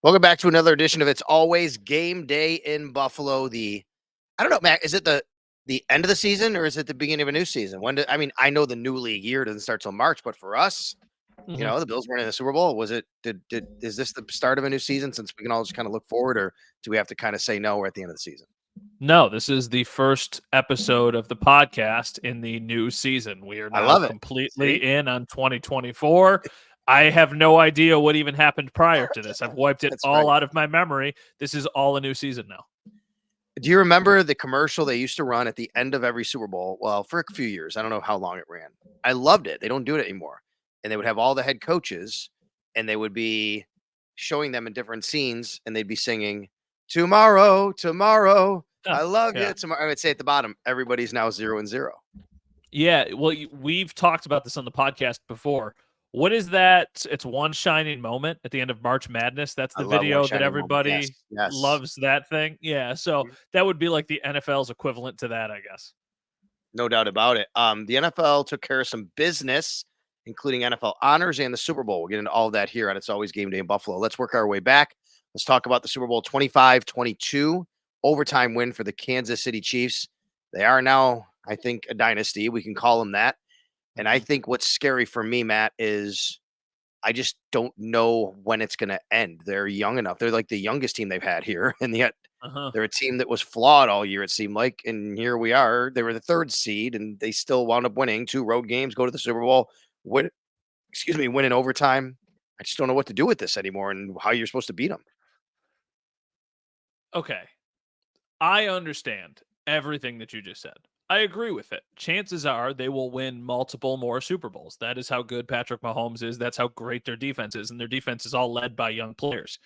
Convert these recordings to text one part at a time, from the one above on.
Welcome back to another edition of It's Always Game Day in Buffalo. I don't know, Matt, is it the end of the season or is it the beginning of a new season? I know the new league year doesn't start till March, but for us, Mhm. the Bills weren't in the Super Bowl. Was it is this the start of a new season since we can all just kind of look forward, or do we have to kind of say no, we're at the end of the season? No, this is the first episode of the podcast in the new season. We are I now love it. completely See? in on 2024. I have no idea what even happened prior to this. I've wiped it That's all right. out of my memory. This is all a new season now. Do you remember the commercial they used to run at the end of every Super Bowl? Well, for a few years. I don't know how long it ran. I loved it. They don't do it anymore. And they would have all the head coaches and they would be showing them in different scenes and they'd be singing, "Tomorrow, tomorrow, Yeah. I love Yeah. you tomorrow." I would say at the bottom, everybody's now 0-0. Yeah. Well, we've talked about this on the podcast before. What is that? It's one shining moment at the end of March Madness. That's I the love one video that shining moment. Yes. everybody Yes. loves that thing. Yeah. So that would be like the NFL's equivalent to that, I guess. No doubt about it. The NFL took care of some business, including NFL honors and the Super Bowl. We'll get into all of that here on It's Always Game Day in Buffalo. Let's work our way back. Let's talk about the Super Bowl 25-22 overtime win for the Kansas City Chiefs. They are now, I think, a dynasty. We can call them that. And I think what's scary for me, Matt, is I just don't know when it's going to end. They're young enough. They're like the youngest team they've had here. And yet Uh-huh. they're a team that was flawed all year, it seemed like. And here we are. They were the third seed and they still wound up winning 2 road games, go to the Super Bowl, win in overtime. I just don't know what to do with this anymore and how you're supposed to beat them. Okay. I understand everything that you just said. I agree with it. Chances are they will win multiple more Super Bowls. That is how good Patrick Mahomes is. That's how great their defense is. And their defense is all led by young players.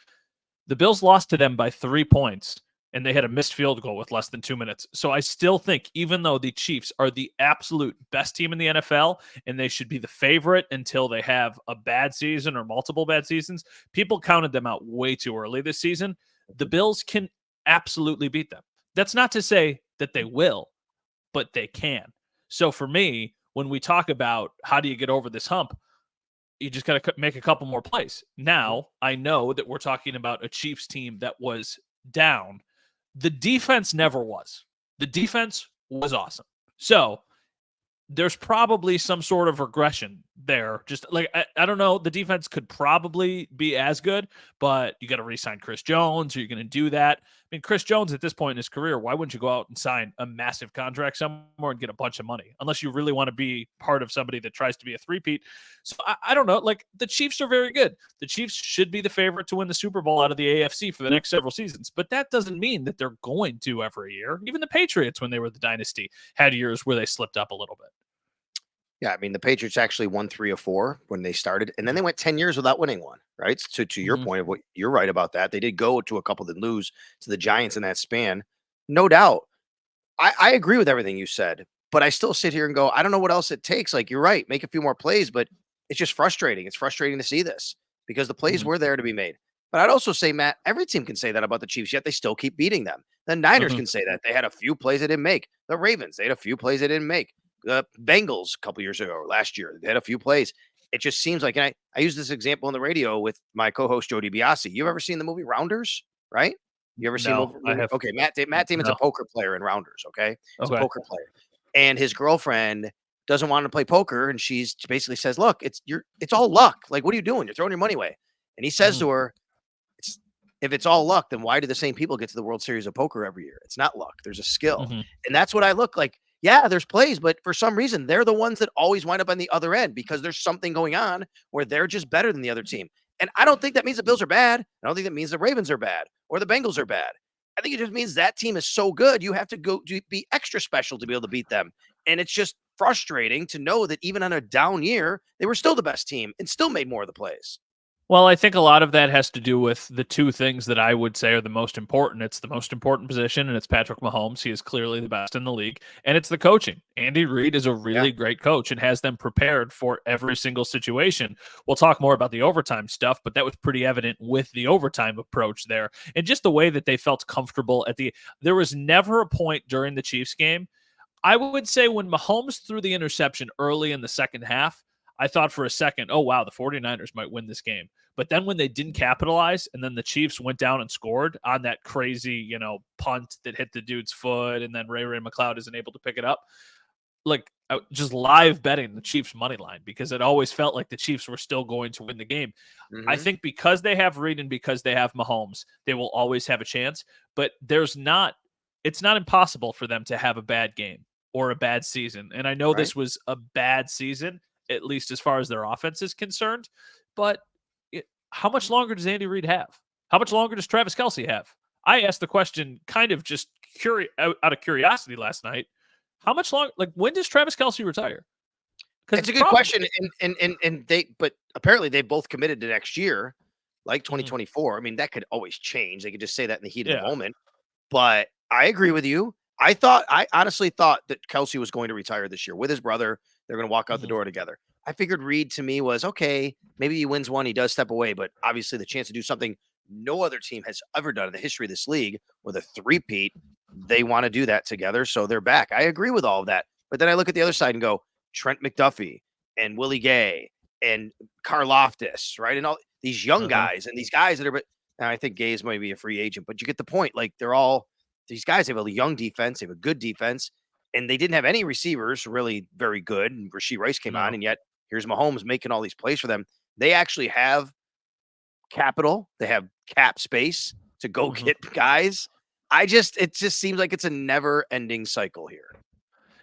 The Bills lost to them by 3 points, and they had a missed field goal with less than 2 minutes. So I still think, even though the Chiefs are the absolute best team in the NFL, and they should be the favorite until they have a bad season or multiple bad seasons, people counted them out way too early this season. The Bills can absolutely beat them. That's not to say that they will, but they can. So for me, when we talk about how do you get over this hump, you just got to make a couple more plays. Now, I know that we're talking about a Chiefs team that was down. The defense never was. The defense was awesome. So there's probably some sort of regression there. Just like, I don't know, the defense could probably be as good, but you got to re-sign Chris Jones. Are you going to do that? I mean, Chris Jones at this point in his career, why wouldn't you go out and sign a massive contract somewhere and get a bunch of money? Unless you really want to be part of somebody that tries to be a three-peat. So I don't know. Like, the Chiefs are very good. The Chiefs should be the favorite to win the Super Bowl out of the AFC for the next several seasons, but that doesn't mean that they're going to every year. Even the Patriots, when they were the dynasty, had years where they slipped up a little bit. Yeah, I mean, the Patriots actually won 3 of 4 when they started, and then they went 10 years without winning one, right? So to your Mhm. point of what you're right about that, they did go to a couple that lose to the Giants in that span. No doubt. I agree with everything you said, but I still sit here and go, I don't know what else it takes. Like, you're right, make a few more plays, but it's just frustrating. It's frustrating to see this because the plays Mhm. were there to be made. But I'd also say, Matt, every team can say that about the Chiefs, yet they still keep beating them. The Niners Mhm. can say that. They had a few plays they didn't make. The Ravens, they had a few plays they didn't make. The Bengals a couple years ago or last year, they had a few plays. It just seems like, and I use this example on the radio with my co-host Joe DiBiase. You've ever seen the movie Rounders, right? You ever seen No, I movie? have Okay, Matt Damon's a no. poker player in Rounders. Okay, he's a Okay. poker player, and his girlfriend doesn't want to play poker, and she basically says, "Look, it's all luck. Like, what are you doing? You're throwing your money away." And he says Mhm. to her, "It's if it's all luck, then why do the same people get to the World Series of Poker every year? It's not luck. There's a skill, Mhm. and that's what I look like. Yeah, there's plays, but for some reason, they're the ones that always wind up on the other end because there's something going on where they're just better than the other team. And I don't think that means the Bills are bad. I don't think that means the Ravens are bad or the Bengals are bad. I think it just means that team is so good, you have to go to be extra special to be able to beat them. And it's just frustrating to know that even on a down year, they were still the best team and still made more of the plays. Well, I think a lot of that has to do with the two things that I would say are the most important. It's the most important position, and it's Patrick Mahomes. He is clearly the best in the league. And it's the coaching. Andy Reid is a Yeah. really great coach and has them prepared for every single situation. We'll talk more about the overtime stuff, but that was pretty evident with the overtime approach there. And just the way that they felt comfortable there was never a point during the Chiefs game. I would say when Mahomes threw the interception early in the second half, I thought for a second, oh, wow, the 49ers might win this game. But then when they didn't capitalize and then the Chiefs went down and scored on that crazy, punt that hit the dude's foot and then Ray McLeod isn't able to pick it up, like just live betting the Chiefs money line because it always felt like the Chiefs were still going to win the game. I think because they have Reed and because they have Mahomes, they will always have a chance, but it's not impossible for them to have a bad game or a bad season. And I know this was a bad season, at least as far as their offense is concerned, but how much longer does Andy Reid have? How much longer does Travis Kelce have? I asked the question kind of just out of curiosity last night. How much longer? Like, when does Travis Kelce retire? It's a good question, but apparently they both committed to next year, like 2024. I mean, that could always change. They could just say that in the heat of the moment. But I agree with you. I honestly thought that Kelce was going to retire this year with his brother. They're going to walk out the door together. I figured Reed to me was okay. Maybe he wins one, he does step away, but obviously the chance to do something no other team has ever done in the history of this league with a three-peat, they want to do that together, so they're back. I agree with all of that. But then I look at the other side and go, Trent McDuffie and Willie Gay and Karlaftis, right? And all these young guys and these guys that are, and I think Gay's might be a free agent, but you get the point. Like these guys have a young defense, they have a good defense, and they didn't have any receivers really very good. And Rashee Rice came on, and yet here's Mahomes making all these plays for them. They actually have capital, they have cap space to go get guys. It just seems like it's a never-ending cycle here.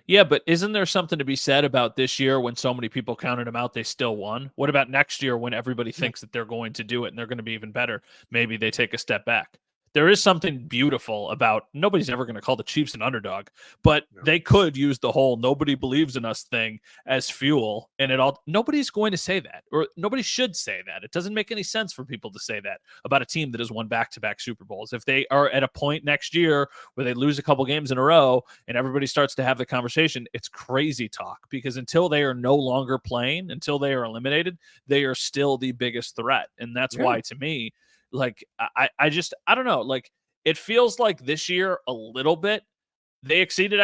Yeah, but isn't there something to be said about this year when so many people counted them out, they still won? What about next year when everybody thinks that they're going to do it and they're going to be even better? Maybe they take a step back. There is something beautiful about nobody's ever going to call the Chiefs an underdog, but they could use the whole nobody believes in us thing as fuel. And nobody's going to say that, or nobody should say that. It doesn't make any sense for people to say that about a team that has won back-to-back Super Bowls. If they are at a point next year where they lose a couple games in a row and everybody starts to have the conversation, it's crazy talk because until they are no longer playing, until they are eliminated, they are still the biggest threat. And that's why, to me, like, I don't know. Like, it feels like this year a little bit they exceeded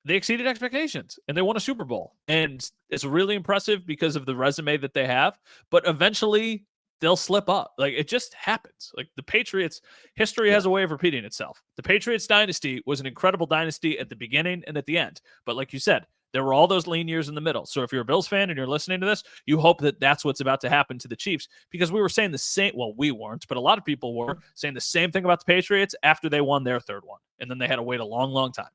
expectations and they won a Super Bowl. And it's really impressive because of the resume that they have. But eventually they'll slip up. Like, it just happens. Like, the Patriots, history has a way of repeating itself. The Patriots dynasty was an incredible dynasty at the beginning and at the end. But like you said, there were all those lean years in the middle. So if you're a Bills fan and you're listening to this, you hope that that's what's about to happen to the Chiefs because we were saying the same. Well, we weren't, but a lot of people were saying the same thing about the Patriots after they won their third one. And then they had to wait a long, long time.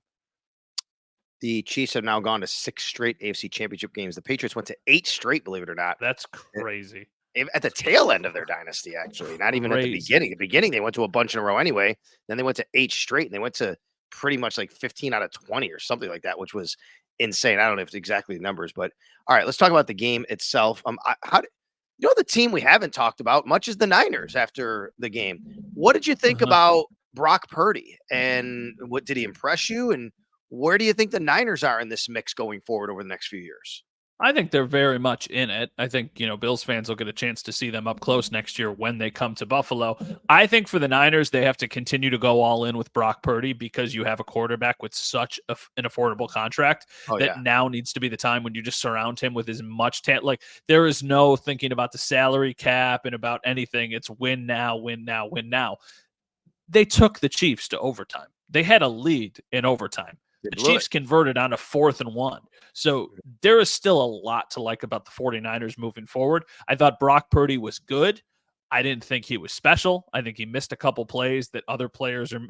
The Chiefs have now gone to 6 straight AFC Championship games. The Patriots went to 8 straight, believe it or not. That's crazy. At the tail end of their dynasty, actually. Not even at the beginning. At the beginning, they went to a bunch in a row anyway. Then they went to 8 straight, and they went to pretty much like 15 out of 20 or something like that, which was insane. I don't know if it's exactly the numbers, but all right, let's talk about the game itself. The team we haven't talked about much is the Niners after the game. What did you think about Brock Purdy, and what did he impress you? And where do you think the Niners are in this mix going forward over the next few years? I think they're very much in it. I think, Bills fans will get a chance to see them up close next year when they come to Buffalo. I think for the Niners, they have to continue to go all in with Brock Purdy because you have a quarterback with such an affordable contract now needs to be the time when you just surround him with as much talent. Like, there is no thinking about the salary cap and about anything. It's win now, win now, win now. They took the Chiefs to overtime. They had a lead in overtime. The Chiefs converted on a 4th and 1. So there is still a lot to like about the 49ers moving forward. I thought Brock Purdy was good. I didn't think he was special. I think he missed a couple plays that other players are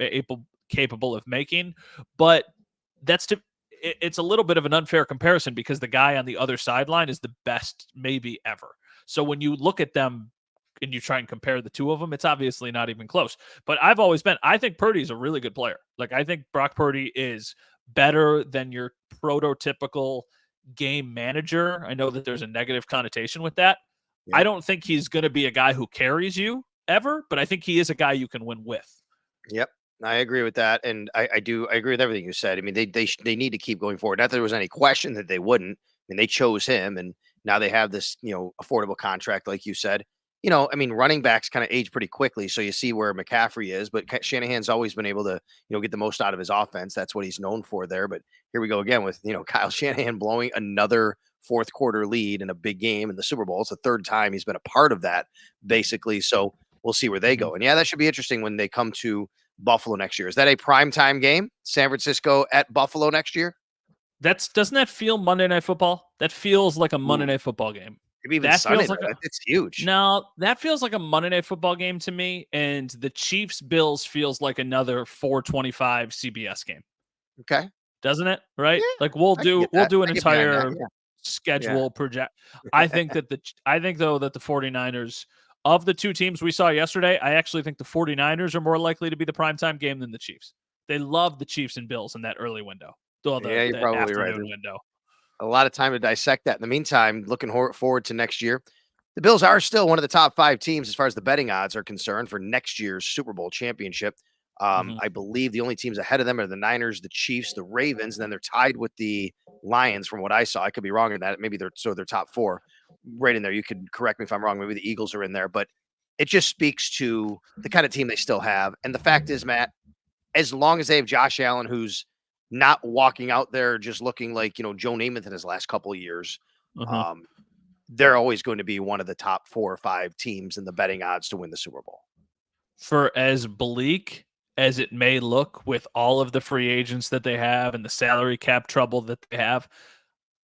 capable of making. But it's a little bit of an unfair comparison because the guy on the other sideline is the best maybe ever. So when you look at them and you try and compare the two of them, it's obviously not even close. But I think Purdy's a really good player. Like, I think Brock Purdy is better than your prototypical game manager. I know that there's a negative connotation with that. Yeah. I don't think he's going to be a guy who carries you ever, but I think he is a guy you can win with. Yep. I agree with that. And I agree with everything you said. I mean, they need to keep going forward. Not that there was any question that they wouldn't. I mean, they chose him, and now they have this, affordable contract, like you said. Running backs kind of age pretty quickly. So you see where McCaffrey is, but Shanahan's always been able to, get the most out of his offense. That's what he's known for there. But here we go again with, Kyle Shanahan blowing another fourth quarter lead in a big game in the Super Bowl. It's the third time he's been a part of that, basically. So we'll see where they go. And yeah, that should be interesting when they come to Buffalo next year. Is that a primetime game? San Francisco at Buffalo next year? Doesn't that feel Monday Night Football? That feels like a Monday Ooh, Night Football game. maybe even That Sunday. feels like It's huge. No, that feels like a Monday Night Football game to me, and the Chiefs Bills feels like another 4:25 CBS game. Okay. Doesn't it? Right? Yeah, Like we'll I can do get we'll that. do an I get behind that. entire Yeah. schedule project. I think though that the 49ers, of the two teams we saw yesterday, I actually think the 49ers are more likely to be the primetime game than the Chiefs. They love the Chiefs and Bills in that early window. Well, Yeah, you're the probably right. afternoon window. A lot of time to dissect that. In the meantime, looking forward to next year. The Bills are still one of the top 5 teams as far as the betting odds are concerned for next year's Super Bowl championship. Mhm. I believe the only teams ahead of them are the Niners, the Chiefs, the Ravens, and then they're tied with the Lions from what I saw. I could be wrong in that. Maybe they're top 4 right in there. You could correct me if I'm wrong. Maybe the Eagles are in there, but it just speaks to the kind of team they still have. And the fact is, Matt, as long as they have Josh Allen, who's not walking out there just looking like, Joe Namath in his last couple of years, Uh-huh. um, they're always going to be one of the top 4 or 5 teams in the betting odds to win the Super Bowl. For as bleak as it may look with all of the free agents that they have and the salary cap trouble that they have,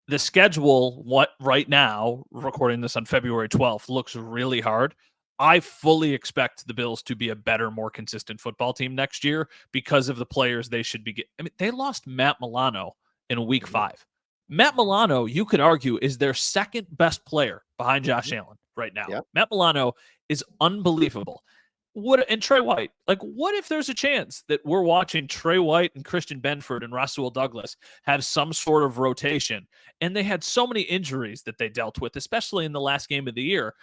the schedule, what right now, recording this on February 12th, looks really hard. I fully expect the Bills to be a better, more consistent football team next year because of the players they should be getting. I mean, they lost Matt Milano in week 5. Matt Milano, you could argue, is their second best player behind Josh Allen right now. Yep. Matt Milano is unbelievable. And Trey White, like, what if there's a chance that we're watching Trey White and Christian Benford and Rasul Douglas have some sort of rotation? And they had so many injuries that they dealt with, especially in the last game of the year.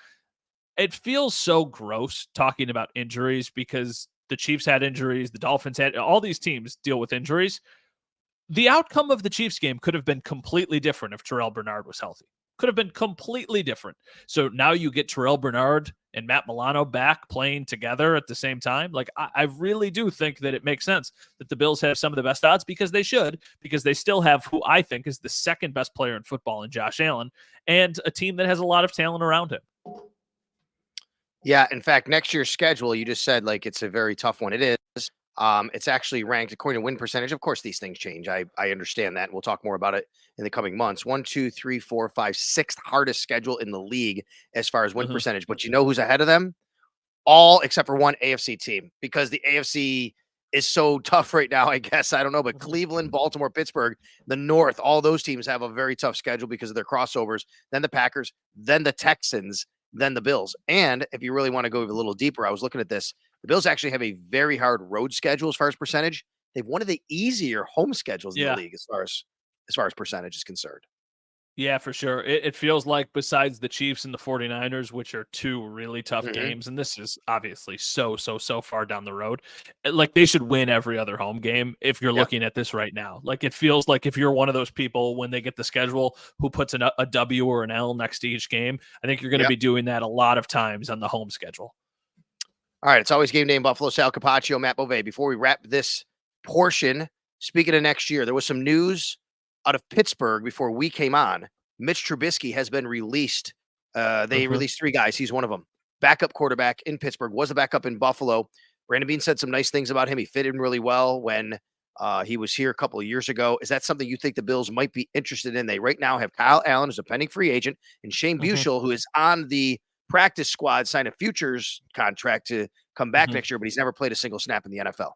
It feels so gross talking about injuries because the Chiefs had injuries, the Dolphins had, all these teams deal with injuries. The outcome of the Chiefs game could have been completely different if Terrell Bernard was healthy. Could have been completely different. So now you get Terrell Bernard and Matt Milano back playing together at the same time. Like, I really do think that it makes sense that the Bills have some of the best odds because they should, because they still have who I think is the second best player in football in Josh Allen and a team that has a lot of talent around him. Yeah, in fact, next year's schedule, you just said like it's a very tough one. It is. It's actually ranked according to win percentage. Of course, these things change. I understand that. And we'll talk more about it in the coming months. 1, 2, 3, 4, 5, sixth hardest schedule in the league as far as win percentage. But you know who's ahead of them? All except for one AFC team, because the AFC is so tough right now. I guess I don't know, but Cleveland, Baltimore, Pittsburgh, the North, all those teams have a very tough schedule because of their crossovers. Then the Packers, then the Texans, then the Bills. And if you really want to go a little deeper, I was looking at this. The Bills actually have a very hard road schedule as far as percentage. They have one of the easier home schedules in the league as far as percentage is concerned. Yeah, for sure. It feels like besides the Chiefs and the 49ers, which are two really tough Mhm. games, and this is obviously so far down the road, like they should win every other home game if you're Yep. looking at this right now. Like it feels like if you're one of those people when they get the schedule who puts a W or an L next to each game, I think you're going to be doing that a lot of times on the home schedule. All right, it's always game day in Buffalo. Sal Capaccio, Matt Bove. Before we wrap this portion, speaking of next year, there was some news out of Pittsburgh before we came on. Mitch Trubisky has been released. They released 3 guys. He's one of them. Backup quarterback in Pittsburgh, was a backup in Buffalo. Brandon Beane said some nice things about him. He fit in really well when he was here a couple of years ago. Is that something you think the Bills might be interested in? They right now have Kyle Allen as a pending free agent and Shane Buechel, who is on the practice squad, signed a futures contract to come back next year, but he's never played a single snap in the NFL.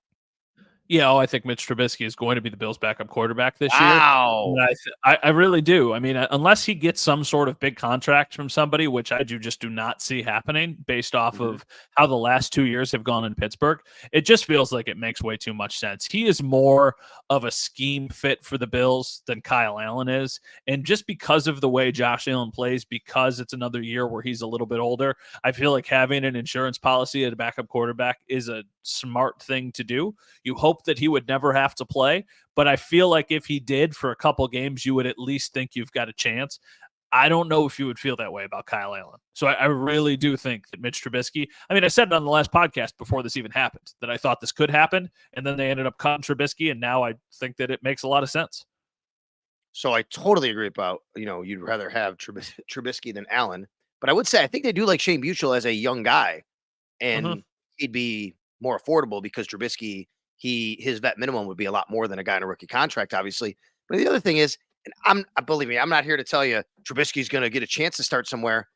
Yeah, I think Mitch Trubisky is going to be the Bills' backup quarterback this Wow. year. I really do. I mean, unless he gets some sort of big contract from somebody, which I just do not see happening based off of how the last 2 years have gone in Pittsburgh, it just feels like it makes way too much sense. He is more of a scheme fit for the Bills than Kyle Allen is. And just because of the way Josh Allen plays, because it's another year where he's a little bit older, I feel like having an insurance policy at a backup quarterback is a smart thing to do. You hope that he would never have to play, but I feel like if he did for a couple games, you would at least think you've got a chance. I don't know if you would feel that way about Kyle Allen. So I really do think that Mitch Trubisky, I mean, I said it on the last podcast before this even happened, that I thought this could happen, and then they ended up cutting Trubisky, and now I think that it makes a lot of sense. So I totally agree about, you'd rather have Trubisky than Allen. But I would say I think they do like Shane Buechele as a young guy, Mhm. and he'd be more affordable because Trubisky, his vet minimum would be a lot more than a guy in a rookie contract, obviously. But the other thing is, and believe me, I'm not here to tell you Trubisky's going to get a chance to start somewhere.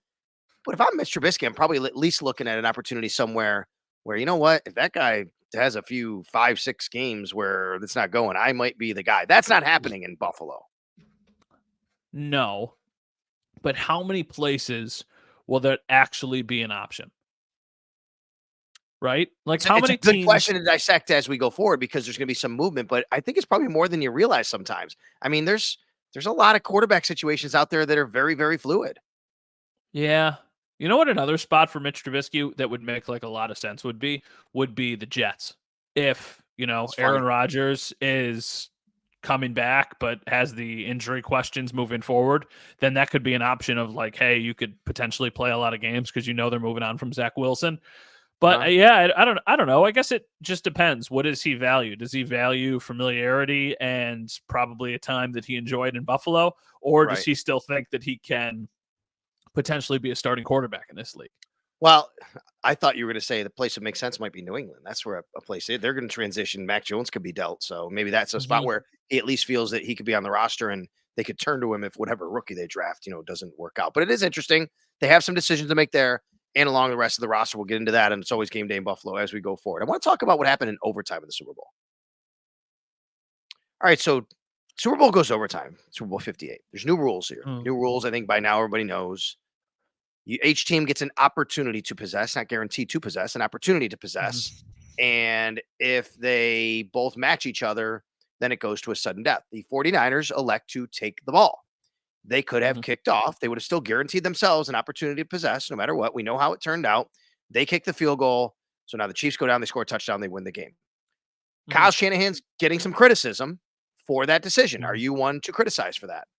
But if I'm Mitch Trubisky, I'm probably at least looking at an opportunity somewhere where, you know what, if that guy has a few 5, 6 games where it's not going, I might be the guy. That's not happening in Buffalo. No, but how many places will that actually be an option? Right? Like how It's a many good teams. question to dissect as we go forward because there's going to be some movement, but I think it's probably more than you realize sometimes. I mean, there's a lot of quarterback situations out there that are very, very fluid. Yeah. You know what another spot for Mitch Trubisky that would make like a lot of sense would be the Jets. If, It's Aaron funny. Rodgers is coming back but has the injury questions moving forward, then that could be an option of like, hey, you could potentially play a lot of games because they're moving on from Zach Wilson. But Uh-huh. yeah, I don't know. I guess it just depends. What does he value? Does he value familiarity and probably a time that he enjoyed in Buffalo, or does Right. he still think that he can potentially be a starting quarterback in this league? Well, I thought you were going to say the place that makes sense might be New England. That's where a place is. They're going to transition. Mac Jones could be dealt. So maybe that's a spot Mhm. where he at least feels that he could be on the roster and they could turn to him if whatever rookie they draft, doesn't work out. But it is interesting. They have some decisions to make there and along the rest of the roster. We'll get into that. And it's always game day in Buffalo as we go forward. I want to talk about what happened in overtime in the Super Bowl. All right. So Super Bowl goes overtime, Super Bowl 58. There's new rules here. Mm. New rules, I think by now everybody knows. Each team gets an opportunity to possess, not guaranteed to possess, an opportunity to possess. Mhm. And if they both match each other, then it goes to a sudden death. The 49ers elect to take the ball. They could have Mhm. kicked off. They would have still guaranteed themselves an opportunity to possess no matter what. We know how it turned out. They kick the field goal. So now the Chiefs go down, they score a touchdown, they win the game. Mhm. Kyle Shanahan's getting some criticism for that decision. Are Mhm. you one to criticize for that?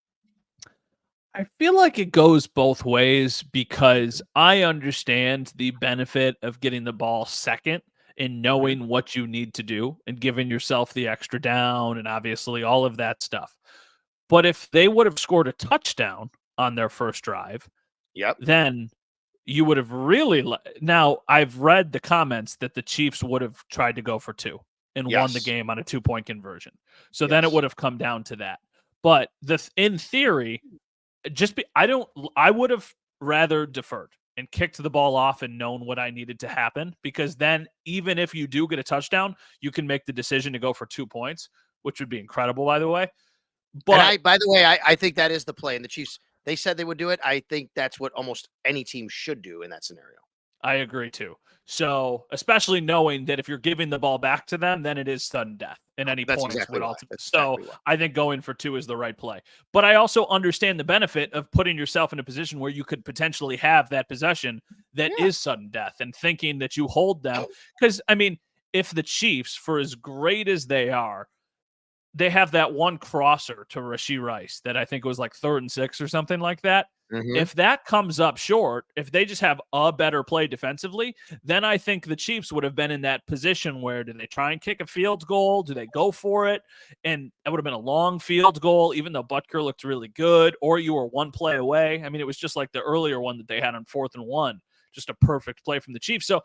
I feel like it goes both ways because I understand the benefit of getting the ball second and Mhm. knowing what you need to do and giving yourself the extra down and obviously all of that stuff. But if they would have scored a touchdown on their first drive, Yep. then you would have really now I've read the comments that the Chiefs would have tried to go for 2 and won the Yes. game on a 2-point conversion. So then it Yes. would have come down to that. But in theory, I don't I would have rather deferred and kicked the ball off and known what I needed to happen because then even if you do get a touchdown, you can make the decision to go for 2 points, which would be incredible by the way. And But by the way, I think that is the play. And the Chiefs, they said they would do it. I think that's what almost any team should do in that scenario. I agree too. So, especially knowing that if you're giving the ball back to them, then it is sudden death and any That's points exactly would why. ultimately. That's So, exactly why. I think going for 2 is the right play. But I also understand the benefit of putting yourself in a position where you could potentially have that possession that Yeah. is sudden death and thinking that you hold them. Because, I mean, if the Chiefs, for as great as they are, they have that one crosser to Rashee Rice that I think was like 3rd and 6 or something like that. Hmm. If that comes up short, if they just have a better play defensively, then I think the Chiefs would have been in that position where do they try and kick a field goal? Do they go for it? And that would have been a long field goal, even though Butker looked really good, or you were one play away. I mean, it was just like the earlier one that they had on 4th and 1, just a perfect play from the Chiefs. So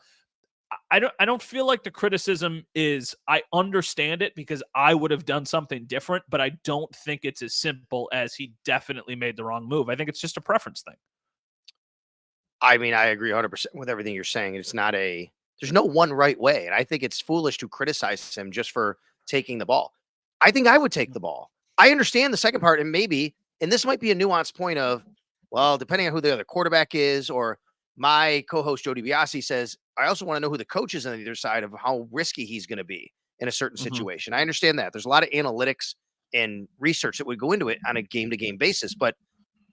I don't feel like the criticism is I understand it because I would have done something different, but I don't think it's as simple as he definitely made the wrong move. I think it's just a preference thing. I mean, I agree 100% with everything you're saying. There's no one right way. And I think it's foolish to criticize him just for taking the ball. I think I would take the ball. I understand the second part. And this might be a nuanced point of, well, depending on who the other quarterback is, or my co host, Jody Biasi, says, I also want to know who the coach is on the other side of how risky he's going to be in a certain Hmm. situation. I understand that. There's a lot of analytics and research that would go into it on a game to game basis. But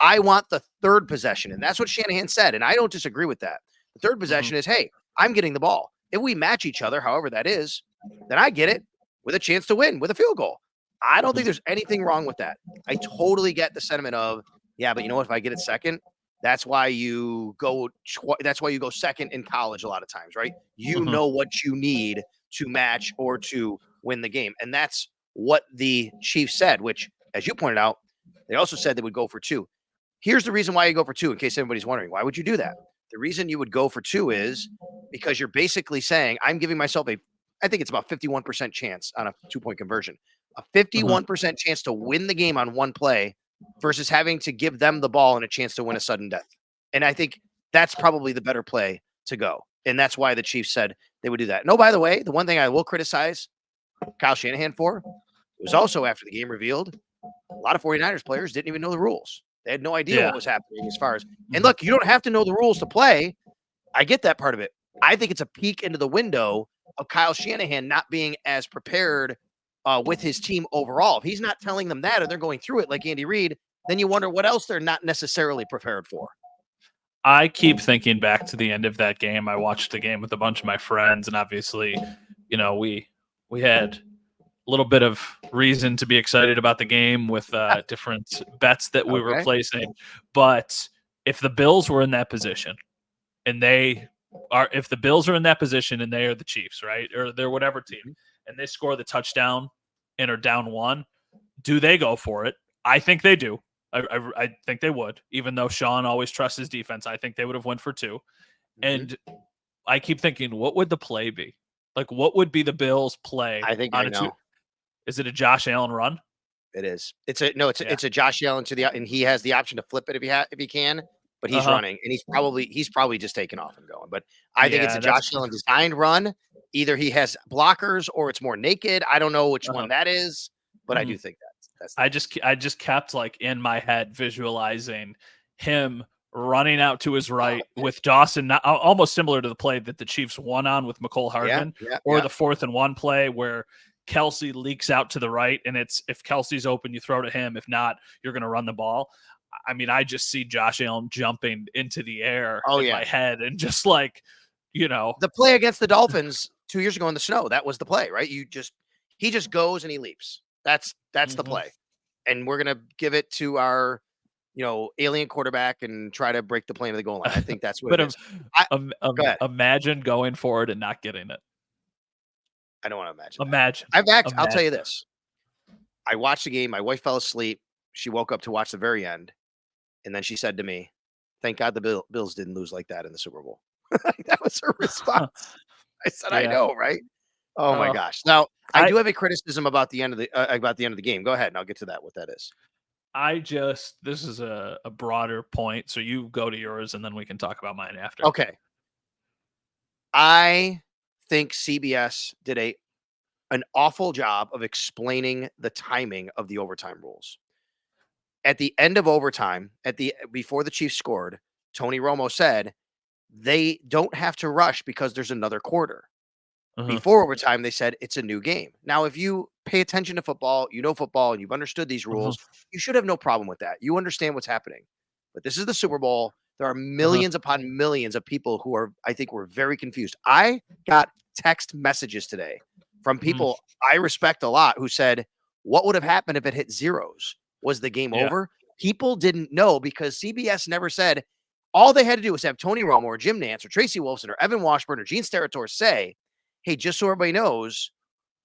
I want the third possession. And that's what Shanahan said. And I don't disagree with that. The third Hmm. possession is, hey, I'm getting the ball. If we match each other, however that is, then I get it with a chance to win with a field goal. I don't think Hmm. there's anything wrong with that. I totally get the sentiment of, yeah, but you know what? If I get it second, that's why you go second in college a lot of times, right? You Hmm. know what you need to match or to win the game. And that's what the Chiefs said, which, as you pointed out, They also said they would go for 2. Here's the reason why you go for 2, in case anybody's wondering. Why would you do that? The reason you would go for 2 is because you're basically saying, I'm giving myself I think it's about 51% chance on a 2-point conversion, a 51% chance to win the game on one play versus having to give them the ball and a chance to win a sudden death. And I think that's probably the better play to go. And that's why the Chiefs said they would do that. No, by the way, the one thing I will criticize Kyle Shanahan for was also after the game revealed, a lot of 49ers players didn't even know the rules. They had no idea what was happening as far as, and look, you don't have to know the rules to play. I get that part of it. I think it's a peek into the window of Kyle Shanahan not being as prepared with his team overall. If he's not telling them that, or they're going through it like Andy Reid, then you wonder what else they're not necessarily prepared for. I keep thinking back to the end of that game. I watched the game with a bunch of my friends, and obviously, we had a little bit of reason to be excited about the game with different bets that we were placing. But if the Bills were in that position, if the Bills are in that position and they are the Chiefs, right, or they're whatever team, and they score the touchdown and are down 1, do they go for it? I think they do. I think they would, even though Sean always trusts his defense. I think they would have went for 2. And I keep thinking, what would the play be? Like, what would be the Bills' play? I think I know. Is it a Josh Allen run? It is. It's a Josh Allen and he has the option to flip it if he can, but he's running and he's probably just taking off and going. But I think it's a Josh Allen designed run. Either he has blockers or it's more naked. I don't know which one that is, but I do think that's I just kept like in my head visualizing him running out to his right with Dawson, almost similar to the play that the Chiefs won on with McCole Hardman, or the 4th and 1 play where Kelsey leaks out to the right, and it's if Kelsey's open, you throw to him. If not, you're going to run the ball. I mean, I just see Josh Allen jumping into the air in my head, and just like, the play against the Dolphins 2 years ago in the snow. That was the play, right? He just goes and he leaps. That's the play, and we're gonna give it to our alien quarterback and try to break the plane of the goal line. I think that's what it is. Imagine going for it and not getting it. I don't want to imagine. I'll tell you this. I watched the game. My wife fell asleep. She woke up to watch the very end. And then she said to me, thank God the Bills didn't lose like that in the Super Bowl. That was her response. I said, I know, right? Oh my gosh. Now, I do have a criticism about the end of the game. Go ahead and I'll get to that, what that is. This is a broader point. So you go to yours and then we can talk about mine after. Okay. I think CBS did an awful job of explaining the timing of the overtime rules. At the end of overtime, before the Chiefs scored, Tony Romo said they don't have to rush because there's another quarter. Before overtime, they said it's a new game. Now, if you pay attention to football, football, and you've understood these rules, you should have no problem with that. You understand what's happening. But this is the Super Bowl. There are millions upon millions of people who I think were very confused. I got text messages today from people I respect a lot who said, what would have happened if it hit zeros? Was the game over? People didn't know because CBS never said. All they had to do was have Tony Romo or Jim Nantz or Tracy Wolfson or Evan Washburn or Gene Steratore say, hey, just so everybody knows,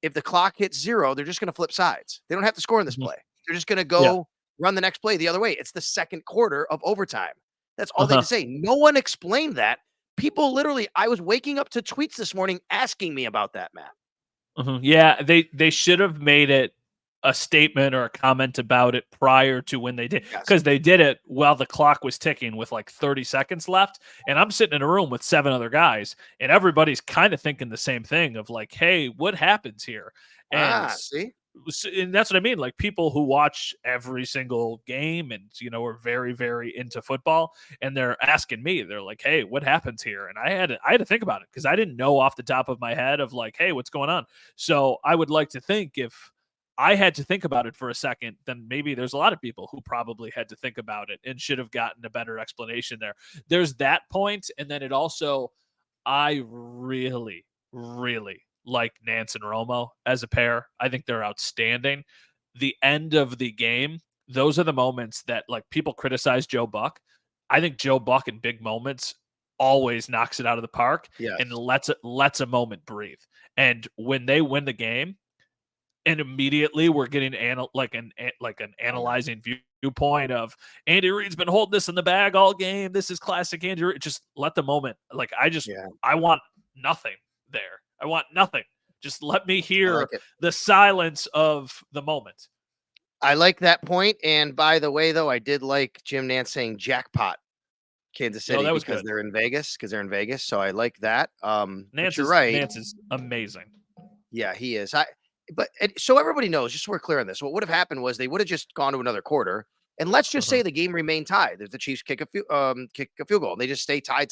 if the clock hits 0, they're just going to flip sides. They don't have to score in this play. They're just going to go run the next play the other way. It's the second quarter of overtime. That's all they had to say. No one explained that. People literally, I was waking up to tweets this morning asking me about that, Matt. Yeah, they should have made it a statement or a comment about it prior to when they did, because they did it while the clock was ticking with like 30 seconds left. And I'm sitting in a room with 7 other guys and everybody's kind of thinking the same thing of like, hey, what happens here? And see? And that's what I mean. Like people who watch every single game and, are very, very into football and they're asking me, they're like, hey, what happens here? And I had to think about it because I didn't know off the top of my head of like, hey, what's going on? So I would like to think if I had to think about it for a second, then maybe there's a lot of people who probably had to think about it and should have gotten a better explanation there. There's that point, and then it also, I really, really like Nantz and Romo as a pair. I think they're outstanding. The end of the game, those are the moments that like people criticize Joe Buck. I think Joe Buck in big moments always knocks it out of the park and lets a moment breathe. And when they win the game, and immediately we're getting an analyzing viewpoint of Andy Reid's been holding this in the bag all game. This is classic Andy Reid. Just let the moment. Like Yeah, I want nothing there. I want nothing. Just let me I like hear it. the silence of the moment. I like that point. And by the way, though, I did like Jim Nance saying jackpot Kansas Yo, City that was because good. they're in Vegas. So I like that. But you're right. Nance is amazing. Yeah, he is. So everybody knows, just so we're clear on this, what would have happened was they would have just gone to another quarter, and let's just Uh-huh. say the game remained tied. If the Chiefs kick a field goal, and they just stay tied.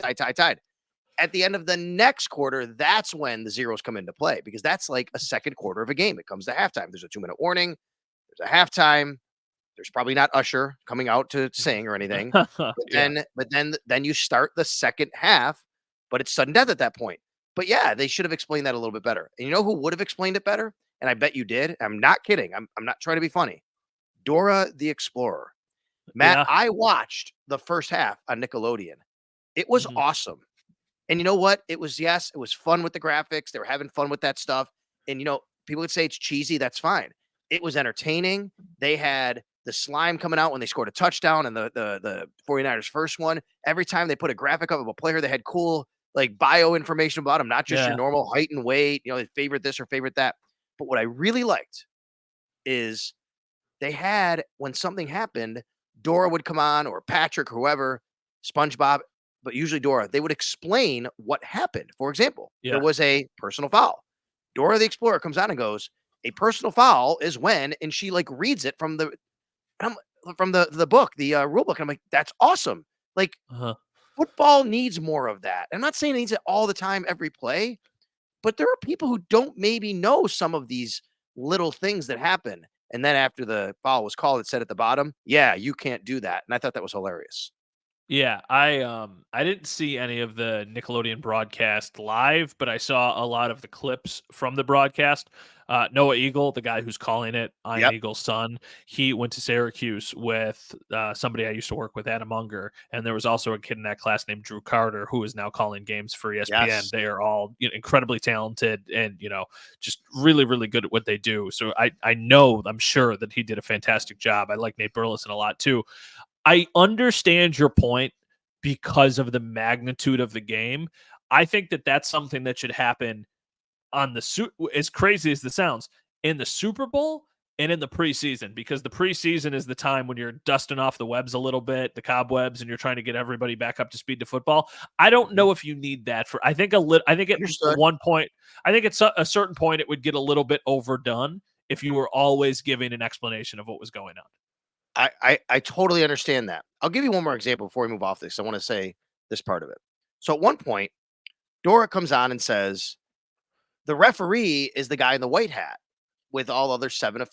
At the end of the next quarter, that's when the zeros come into play because that's like a second quarter of a game. It comes to halftime. There's a 2-minute warning. There's a halftime. There's probably not Usher coming out to sing or anything. But Yeah. then you start the second half, but it's sudden death at that point. But yeah, they should have explained that a little bit better. And you know who would have explained it better? And I bet you did. I'm not kidding. I'm not trying to be funny. Dora the Explorer. Matt, Yeah. I watched the first half on Nickelodeon. It was Mhm. awesome. And you know what? It was fun with the graphics. They were having fun with that stuff. And people would say it's cheesy. That's fine. It was entertaining. They had the slime coming out when they scored a touchdown and the 49ers first one. Every time they put a graphic up of a player, they had cool like bio information about him, not just your Yeah. normal height and weight, they favorite this or favorite that. But what I really liked is they had when something happened, Dora would come on or Patrick, whoever, SpongeBob, but usually Dora, they would explain what happened. For example, there Yeah. was a personal foul. Dora the Explorer comes on and goes, a personal foul is when, and she like reads it from I'm- the book, the rule book. And I'm like, that's awesome. Like Uh-huh. football needs more of that. I'm not saying it needs it all the time, every play, but there are people who don't maybe know some of these little things that happen. And then after the foul was called, it said at the bottom, yeah, you can't do that. And I thought that was hilarious. Yeah, I didn't see any of the Nickelodeon broadcast live, but I saw a lot of the clips from the broadcast. Noah Eagle, the guy who's calling it, Ian Yep. Eagle's son, he went to Syracuse with somebody I used to work with, Adam Unger, and there was also a kid in that class named Drew Carter who is now calling games for ESPN. Yes. They are all incredibly talented and just really really good at what they do. So I'm sure that he did a fantastic job. I like Nate Burleson a lot too. I understand your point because of the magnitude of the game. I think that that's something that should happen on as crazy as this sounds, in the Super Bowl and in the preseason, because the preseason is the time when you're dusting off the webs a little bit, the cobwebs, and you're trying to get everybody back up to speed to football. I don't Mhm. know if you need that for. I think at Understood. one point, I think at a certain point, it would get a little bit overdone if you were always giving an explanation of what was going on. I totally understand that. I'll give you one more example before we move off this. I want to say this part of it. So at one point, Dora comes on and says, the referee is the guy in the white hat with all other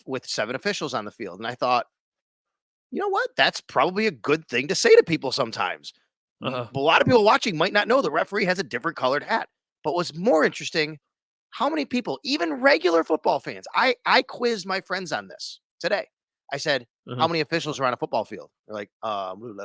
with seven officials on the field. And I thought, you know what? That's probably a good thing to say to people sometimes. Uh-huh. A lot of people watching might not know the referee has a different colored hat. But what's more interesting, how many people, even regular football fans, I quizzed my friends on this today. I said, how Uh-huh. many officials are on a football field? They're like,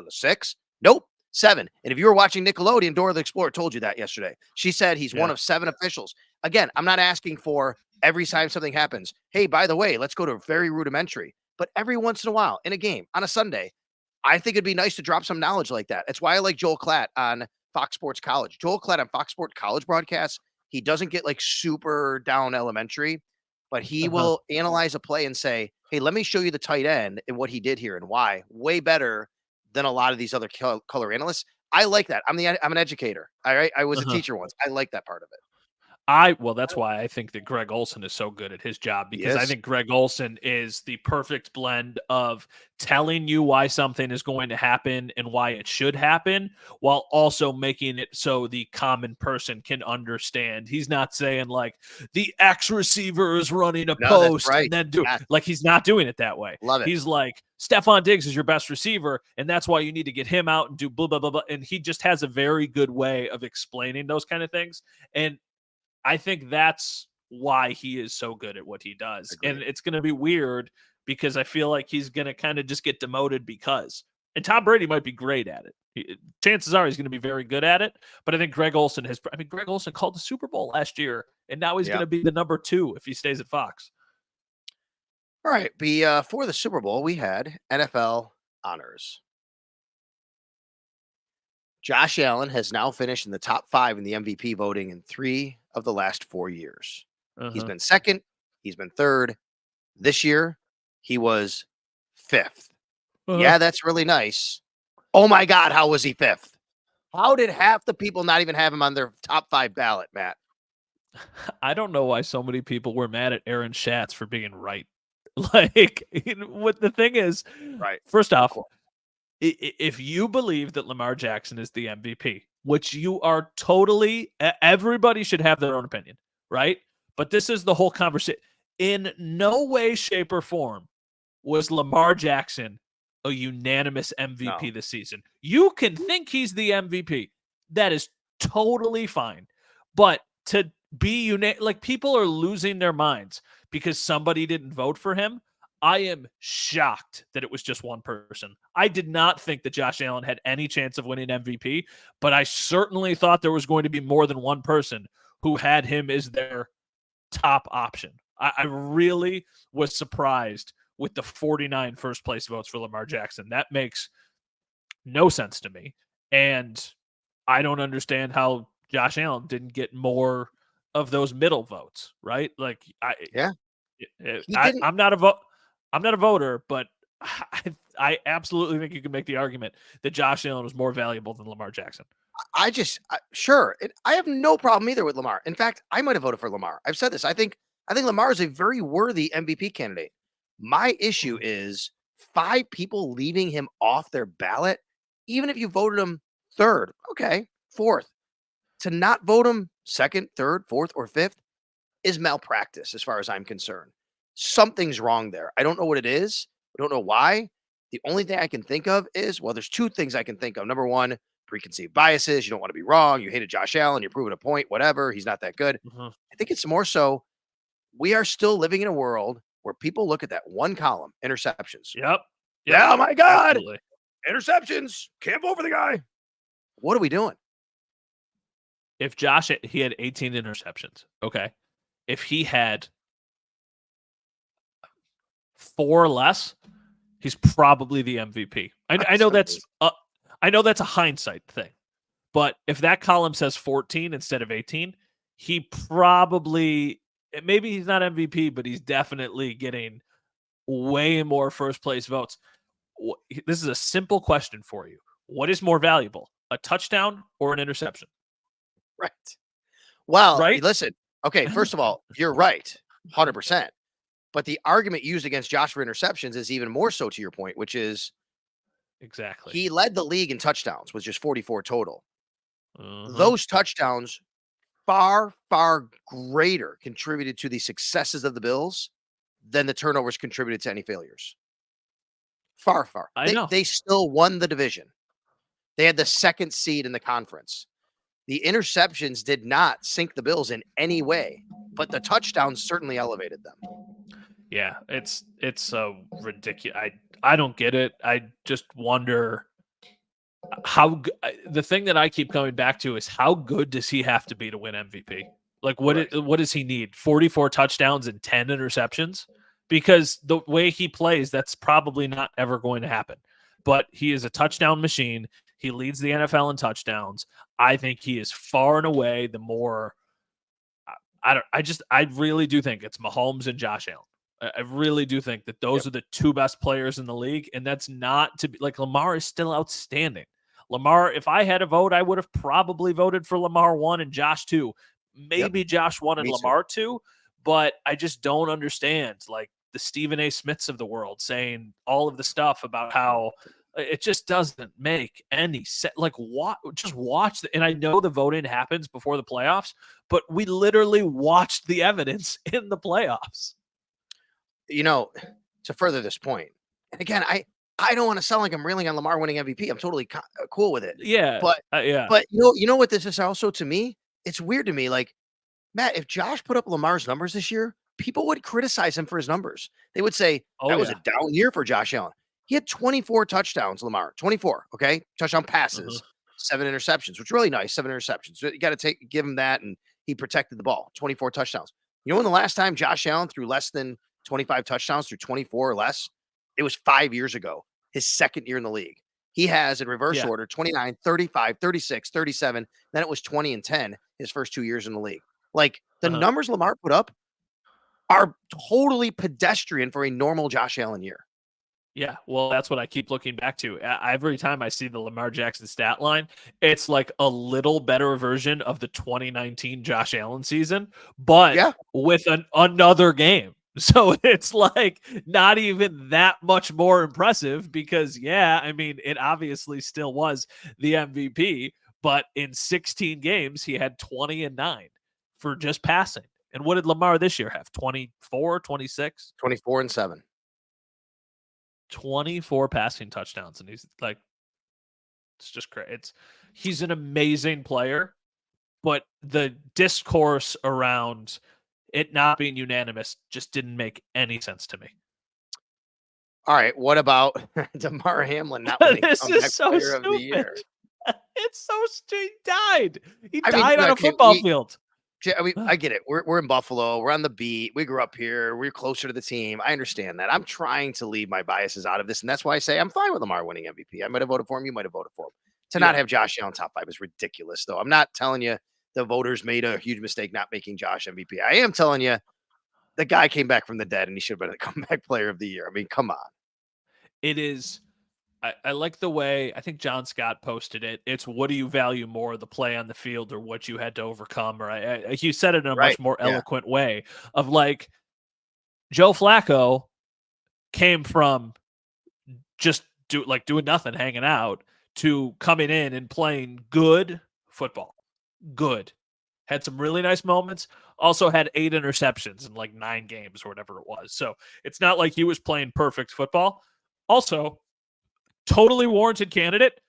6. Nope, 7. And if you were watching Nickelodeon, Dora the Explorer told you that yesterday. She said he's one Yeah. of 7 officials. Again, I'm not asking for every time something happens. Hey, by the way, let's go to very rudimentary. But every once in a while in a game on a Sunday, I think it'd be nice to drop some knowledge like that. That's why I like Joel Klatt on Fox Sports College. Joel Klatt on Fox Sports College broadcasts, he doesn't get like super down elementary, but he Uh-huh. will analyze a play and say, hey, let me show you the tight end and what he did here and why. Way better than a lot of these other color analysts. I like that. I'm an educator. All right. I was a Uh-huh. teacher once. I like that part of it. Well, that's why I think that Greg Olson is so good at his job, He because I is. think Greg Olson is the perfect blend of telling you why something is going to happen and why it should happen, while also making it so the common person can understand. He's not saying like the X receiver is running a No, that's post and right. then do Yes. like he's not doing it that way. Love it. He's like Stephon Diggs is your best receiver, and that's why you need to get him out and do blah blah blah blah. And he just has a very good way of explaining those kind of things. And I think that's why he is so good at what he does. And Agreed. it's going to be weird because I feel like he's going to kind of just get demoted because. And Tom Brady might be great at it. Chances are he's going to be very good at it. But I think Greg Olson called the Super Bowl last year, and now he's going Yeah. to be the number 2 if he stays at Fox. All right. Before the Super Bowl, we had NFL honors. Josh Allen has now finished in the top 5 in the MVP voting in 3 of the last 4 years. He's Uh-huh. been second, he's been third. This year, he was 5th. Uh-huh. Yeah, that's really nice. Oh my god, how was he 5th? How did half the people not even have him on their top 5 ballot, Matt? I don't know why so many people were mad at Aaron Schatz for being right. Like, what the thing is, Right. first Of off, course. if you believe that Lamar Jackson is the MVP, which you are totally, everybody should have their own opinion, right? But this is the whole conversation. In no way, shape, or form was Lamar Jackson a unanimous MVP No. this season. You can think he's the MVP. That is totally fine. But to be like, people are losing their minds because somebody didn't vote for him. I am shocked that it was just one person. I did not think that Josh Allen had any chance of winning MVP, but I certainly thought there was going to be more than one person who had him as their top option. I really was surprised with the 49 first place votes for Lamar Jackson. That makes no sense to me. And I don't understand how Josh Allen didn't get more of those middle votes, right? Like Yeah. He I didn't I'm not a vote I'm not a voter, but I absolutely think you can make the argument that Josh Allen was more valuable than Lamar Jackson. sure. I have no problem either with Lamar. In fact, I might have voted for Lamar. I've said this. I think Lamar is a very worthy MVP candidate. My issue Mhm. is 5 people leaving him off their ballot, even if you voted him 3rd, okay, 4th. To not vote him 2nd, 3rd, 4th, or 5th is malpractice as far as I'm concerned. Something's wrong there. I don't know what it is. I don't know why. The only thing I can think of is, well, there's 2 things I can think of. Number 1, preconceived biases. You don't want to be wrong. You hated Josh Allen. You're proving a point, whatever. He's not that good. Mhm. I think it's more so we are still living in a world where people look at that one column, interceptions. Yep. Yep. Yeah, oh my God, Absolutely. interceptions. Can't vote for the guy. What are we doing? If Josh he had 18 interceptions, okay. If he had 4 less, he's probably the MVP. I That's know amazing. I know that's a hindsight thing, but if that column says 14 instead of 18, he probably maybe he's not MVP, but he's definitely getting way more first place votes. This is a simple question for you. What is more valuable, a touchdown or an interception? Right. Well, Right? listen. Okay, first of all, you're right, 100%. But the argument used against Josh for interceptions is even more so to your point, which is Exactly. he led the league in touchdowns with just 44 total. Uh-huh. Those touchdowns far, far greater contributed to the successes of the Bills than the turnovers contributed to any failures. Far, far. I They know. they still won the division. They had the 2nd seed in the conference. The interceptions did not sink the Bills in any way, but the touchdowns certainly elevated them. Yeah, it's so ridiculous. I don't get it. I just wonder the thing that I keep coming back to is how good does he have to be to win MVP? Like Right. what does he need? 44 touchdowns and 10 interceptions? Because the way he plays, that's probably not ever going to happen. But he is a touchdown machine. He leads the NFL in touchdowns. I think he is far and away the more I really do think it's Mahomes and Josh Allen. I really do think that those Yep. are the 2 best players in the league, and that's not to be like Lamar is still outstanding. Lamar, if I had a vote, I would have probably voted for Lamar 1 and Josh 2. Yep. Maybe Josh 1 and Me too. Lamar 2, but I just don't understand like the Stephen A. Smiths of the world saying all of the stuff about how it just doesn't make any sense. Like, what? Just watch and I know the voting happens before the playoffs, but we literally watched the evidence in the playoffs. You know, to further this point, and again, I don't want to sound like I'm railing on Lamar winning MVP. I'm totally cool with it. Yeah, But yeah. but you know what this is also to me? It's weird to me. Like, Matt, if Josh put up Lamar's numbers this year, people would criticize him for his numbers. They would say Oh that was a yeah. down year for Josh Allen. He had 24 touchdowns, Lamar. 24, okay? Touchdown Uh-huh. passes, 7 interceptions, which is really nice. 7 interceptions. So you got to give him that, and he protected the ball. 24 touchdowns. You know when the last time Josh Allen threw less than 25 touchdowns through 24 or less. It was 5 years ago, his second year in the league. He has, in reverse Yeah. order, 29, 35, 36, 37. Then it was 20 and 10 his first 2 years in the league. Like, the numbers Lamar put up are totally pedestrian for a normal Josh Allen year. Yeah, well, that's what I keep looking back to. Every time I see the Lamar Jackson stat line, it's like a little better version of the 2019 Josh Allen season, but Yeah. with another game. So it's like not even that much more impressive because, yeah, I mean, it obviously still was the MVP, but in 16 games, he had 20 and 9 for just passing. And what did Lamar this year have? 24, 26? 24 and 7. 24 passing touchdowns, and he's like, it's just great. He's an amazing player, but the discourse around it not being unanimous just didn't make any sense to me. All right, what about Damar Hamlin not winning This comeback is so player of the year? stupid. It's so stupid. He died. He I mean, died on a okay, football field. I mean, I get it. We're in Buffalo. We're on the beat. We grew up here. We're closer to the team. I understand that. I'm trying to leave my biases out of this, and that's why I say I'm fine with Lamar winning MVP. I might have voted for him. You might have voted for him. To not Yeah. have Josh Allen top 5 is ridiculous, though. I'm not telling you the voters made a huge mistake not making Josh MVP. I am telling you the guy came back from the dead, and he should have been the comeback player of the year. I mean, come on. It is. I like the way, I think John Scott posted it. It's what do you value more, the play on the field or what you had to overcome? Or he said it in a Right. much more Yeah. eloquent way of like, Joe Flacco came from just doing nothing, hanging out, to coming in and playing good football. Good. Had some really nice moments. Also had 8 interceptions in like 9 games or whatever it was. So it's not like he was playing perfect football. Also, totally warranted candidate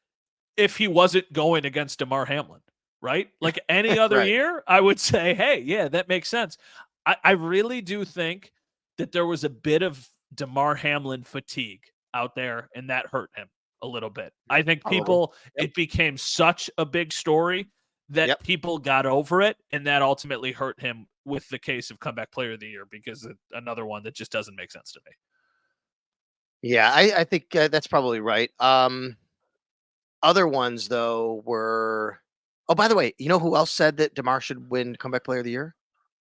if he wasn't going against Damar Hamlin, right? Like any other Right. year, I would say, hey, yeah, that makes sense. I really do think that there was a bit of Damar Hamlin fatigue out there, and that hurt him a little bit. I think Probably. Yep. it became such a big story that Yep. people got over it, and that ultimately hurt him with the case of comeback player of the year because another one that just doesn't make sense to me. Yeah, I think that's probably right. Other ones though were. Oh, by the way, you know who else said that Damar should win comeback player of the year?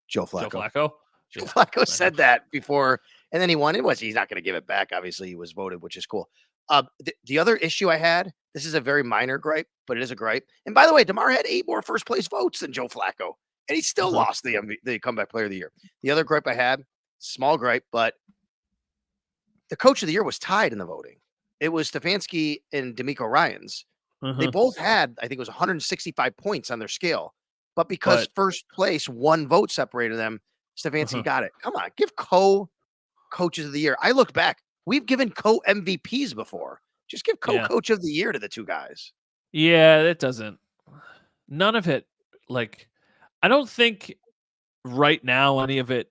Joe Joe Flacco. Flacco? Joe Yeah, Flacco I know. said that before, and then he won. He's not going to give it back. Obviously, he was voted, which is cool. The other issue I had. This is a very minor gripe, but it is a gripe. And by the way, Damar had 8 more first place votes than Joe Flacco, and he still lost the comeback player of the year. The other gripe I had, small gripe, but the coach of the year was tied in the voting. It was Stefanski and D'Amico Ryans. They both had, I think it was 165 points on their scale. But because But first place, 1 vote separated them, Stefanski got it. Come on, give coaches of the year. I looked back. We've given MVPs before. Just give yeah. coach of the year to the 2 guys. Yeah, it doesn't. None of it, like, I don't think right now any of it.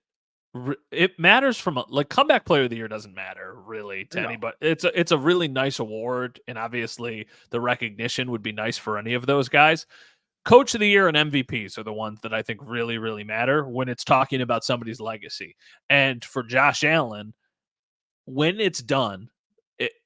It matters from like comeback player of the year doesn't matter really to No. anybody. It's a really nice award, and obviously the recognition would be nice for any of those guys. Coach of the year and MVPs are the ones that I think really matter when it's talking about somebody's legacy. And for Josh Allen, when it's done,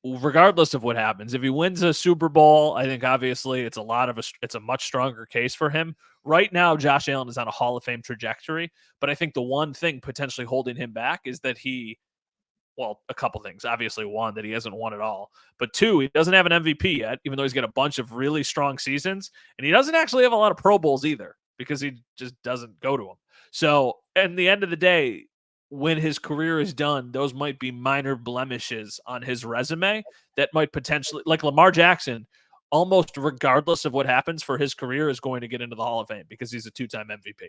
regardless of what happens, if he wins a Super Bowl, I think obviously it's a much stronger case for him. Right now, Josh Allen is on a Hall of Fame trajectory, but I think the one thing potentially holding him back is that a couple things. Obviously, one, that he hasn't won it all, but 2, he doesn't have an MVP yet, even though he's got a bunch of really strong seasons, and he doesn't actually have a lot of Pro Bowls either because he just doesn't go to them. So, at the end of the day, when his career is done, those might be minor blemishes on his resume that might potentially, like Lamar Jackson, almost regardless of what happens for his career, is going to get into the Hall of Fame because he's a 2-time MVP.